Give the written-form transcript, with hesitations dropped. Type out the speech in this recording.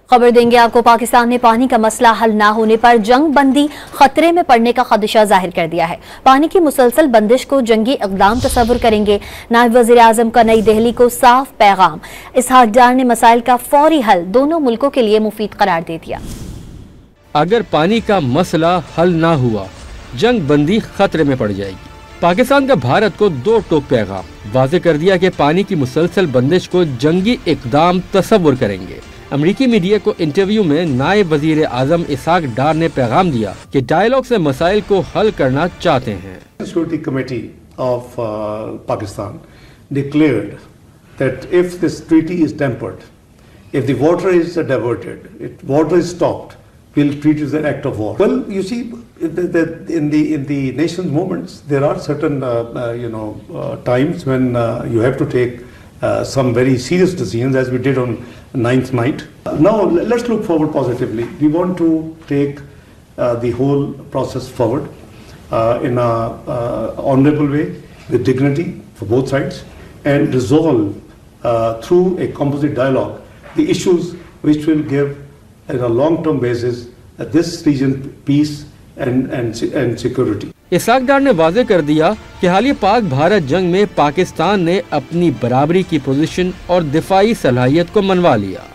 खबर देंगे आपको। पाकिस्तान ने पानी का मसला हल ना होने पर जंग बंदी खतरे में पड़ने का खदशा जाहिर कर दिया है। पानी की मुसलसल बंदिश को जंगी इक़दाम तस्वुर करेंगे। नायब वज़ीर आज़म का नई दिल्ली को साफ पैगाम। इसहाक डार ने मसाइल का फौरी हल दोनों मुल्कों के लिए मुफीद करार दे दिया। अगर पानी का मसला हल ना हुआ, जंग बंदी खतरे में पड़ जाएगी। पाकिस्तान का भारत को दो टोक पैगाम। वाज़ेह कर दिया कि पानी की मुसलसल बंदिश को जंगी इक़दाम तस्वुर करेंगे। अमरीकी मीडिया को इंटरव्यू में नायब वज़ीर आज़म इसहाक डार ने पैगाम दिया कि डायलॉग से मसाइल को हल करना चाहते हैं। Security committee of Pakistan declared that if this treaty is tempered, if the water is diverted, if water is stopped, we'll treat it as an act of war. Well, you see, in the nation's moments, there are certain times when you have to take some very serious decisions, as we did on 9th night. Now let's look forward positively. We want to take the whole process forward in a honorable way, with dignity for both sides, and resolve through a composite dialogue the issues which will give, on a long-term basis, this region peace and security. इसहाक डार ने वाज़ेह कर दिया कि हालिया पाक भारत जंग में पाकिस्तान ने अपनी बराबरी की पोजीशन और दिफाई सलाहियत को मनवा लिया।